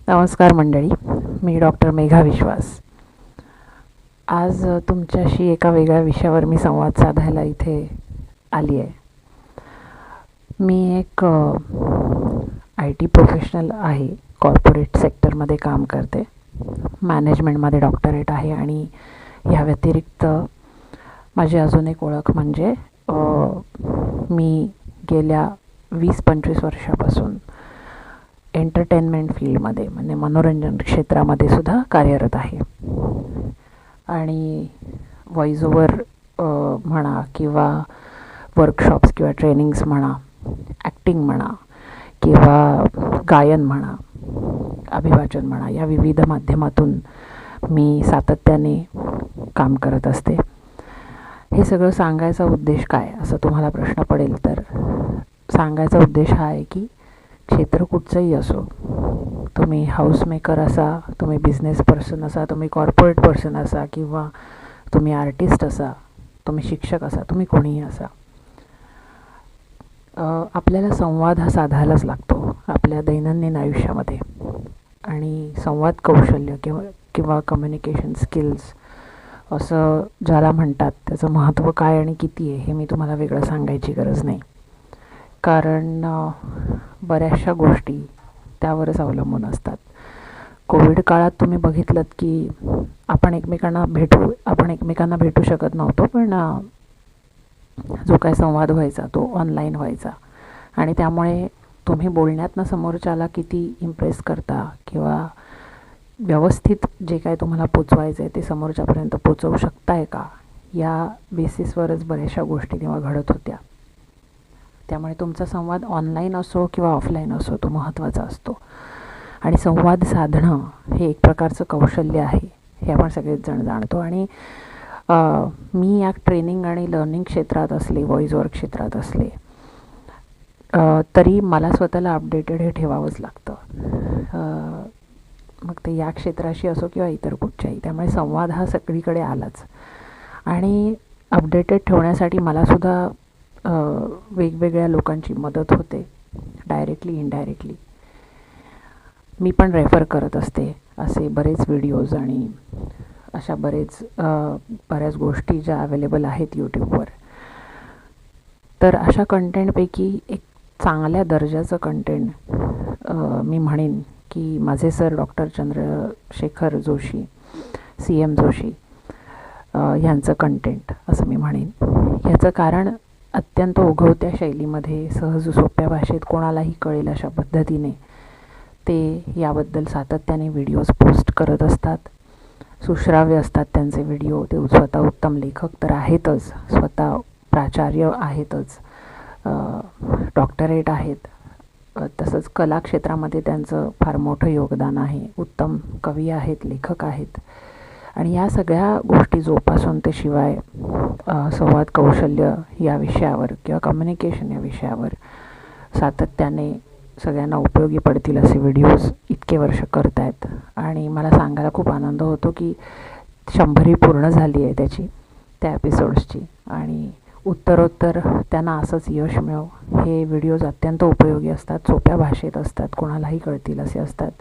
नमस्कार मंडळी, मी डॉक्टर मेघा विश्वास. आज तुमच्याशी एका वेगळ्या विषयावर मी संवाद साधायला इथे आली आहे. मी एक IT प्रोफेशनल आहे. कॉर्पोरेट सेक्टरमध्ये काम करते. मॅनेजमेंटमध्ये डॉक्टरेट आहे आणि ह्या व्यतिरिक्त माझी अजून एक ओळख म्हणजे मी गेल्या 20-25 वर्षापासून एंटरटेनमेंट फील्डमध्ये म्हणजे मनोरंजन क्षेत्रामध्ये सुद्धा कार्यरत आहे. आणि व्हॉइस ओव्हर म्हणा किंवा वर्कशॉप्स किंवा ट्रेनिंग्स म्हणा, ॲक्टिंग म्हणा किंवा गायन म्हणा, अभिवाचन म्हणा, या विविध माध्यमातून मी सातत्याने काम करत असते. हे सगळं सांगायचा उद्देश काय असं तुम्हाला प्रश्न पडेल, तर सांगायचा उद्देश हा आहे की क्षेत्र कुठचंही असो, तुम्ही हाऊसमेकर असा, तुम्ही बिझनेस पर्सन असा, तुम्ही कॉर्पोरेट पर्सन असा किंवा तुम्ही आर्टिस्ट असा, तुम्ही शिक्षक असा, तुम्ही कोणीही असा, आपल्याला संवाद हा साधायलाच लागतो आपल्या दैनंदिन आयुष्यामध्ये. आणि संवाद कौशल्य किंवा कम्युनिकेशन स्किल्स असं ज्याला म्हणतात, त्याचं महत्त्व काय आणि किती आहे हे मी तुम्हाला वेगळं सांगायची गरज नाही. कारण बऱ्याचशा गोष्टी त्यावरच अवलंबून असतात. कोविड काळात तुम्ही बघितलं की आपण एकमेकांना भेटू शकत नव्हतो, पण जो काय संवाद व्हायचा तो ऑनलाईन व्हायचा. आणि त्यामुळे तुम्ही बोलण्यातनं समोरच्याला किती इम्प्रेस करता किंवा व्यवस्थित जे काय तुम्हाला पोचवायचं आहे ते समोरच्यापर्यंत पोचवू शकताय का, या बेसिसवरच बऱ्याचशा गोष्टी तेव्हा घडत होत्या. त्यामुळे तुमचा संवाद ऑनलाईन असो किंवा ऑफलाईन असो तो महत्त्वाचा असतो. आणि संवाद साधणं हे एक प्रकारचं कौशल्य आहे हे आपण सगळेच जण जाणतो. आणि मी या ट्रेनिंग आणि लर्निंग क्षेत्रात असले, व्हॉइस ओव्हर क्षेत्रात असले, तरी मला स्वतःला अपडेटेड हे ठेवावंच लागतं. मग ते या क्षेत्राशी असो किंवा इतर कुठच्याही. त्यामुळे संवाद हा सगळीकडे आलाच. आणि अपडेटेड ठेवण्यासाठी मलासुद्धा वेगवेगळ्या लोकांची मदत होते, डायरेक्टली इनडायरेक्टली. मी पण रेफर करत असते असे बरेच व्हिडिओज आणि अशा बऱ्याच गोष्टी ज्या अवेलेबल आहेत यूट्यूबवर. तर अशा कंटेंटपैकी एक चांगल्या दर्जाचं कंटेंट मी म्हणेन की माझे sir doctor Chandrashekhar Joshi, CM Joshi ह्यांचं कंटेंट असं मी म्हणेन. ह्याचं कारण अत्यंत ओघवत्या शैलीमध्ये, सहज सोप्या भाषेत कोणालाही कळेल अशा पद्धतीने ते याबद्दल सातत्याने व्हिडिओज पोस्ट करत असतात. सुश्राव्य असतात त्यांचे व्हिडिओ. ते स्वतः उत्तम लेखक तर आहेतच, स्वतः प्राचार्य आहेतच, डॉक्टरेट आहेत. तसंच कला क्षेत्रामध्ये त्यांचं फार मोठं योगदान आहे. उत्तम कवी आहेत, लेखक आहेत. आणि या सगळ्या गोष्टी जोपासून ते शिवाय संवाद कौशल्य या विषयावर किंवा कम्युनिकेशन या विषयावर सातत्याने सगळ्यांना उपयोगी पडतील असे व्हिडिओज इतके वर्ष करत आहेत. आणि मला सांगायला खूप आनंद होतो की 100 पूर्ण झाली आहे त्या एपिसोड्सची. आणि उत्तरोत्तर त्यांना असंच यश मिळो. हे व्हिडिओज अत्यंत उपयोगी असतात, सोप्या भाषेत असतात, कोणालाही कळतील असे असतात.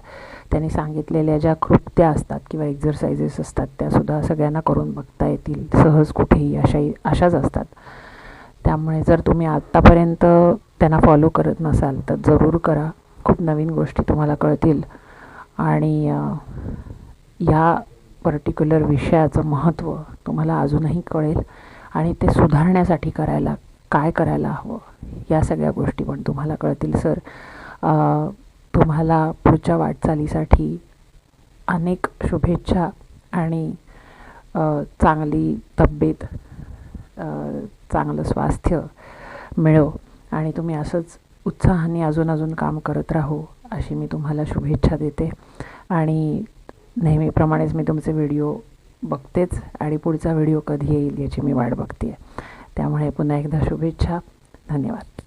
त्यांनी सांगितलेल्या ज्या कृत्या असतात किंवा एक्झरसाइजेस असतात त्यासुद्धा सगळ्यांना करून बघता येतील सहज कुठेही, अशाच असतात. त्यामुळे जर तुम्ही आत्तापर्यंत त्यांना फॉलो करत नसाल तर जरूर करा. खूप नवीन गोष्टी तुम्हाला कळतील आणि या पर्टिक्युलर विषयाचं महत्त्व तुम्हाला अजूनही कळेल. आणि ते सुधारण्यासाठी काय करायला हवं या सगळ्या गोष्टी पण तुम्हाला कळतील. सर, तुम्हाला पुढच्या वाटचालीसाठी अनेक शुभेच्छा आणि चांगली तब्येत, चांगलं स्वास्थ्य मिळो आणि तुम्ही असंच उत्साहाने अजून काम करत राहो अशी मी तुम्हाला शुभेच्छा देते. आणि नेहमीप्रमाणेच मी तुमचे व्हिडिओ बघतेच आणि पुढचा व्हिडिओ कधी येईल याची मी वाट बघते. त्यामुळे पुन्हा एकदा शुभेच्छा. धन्यवाद.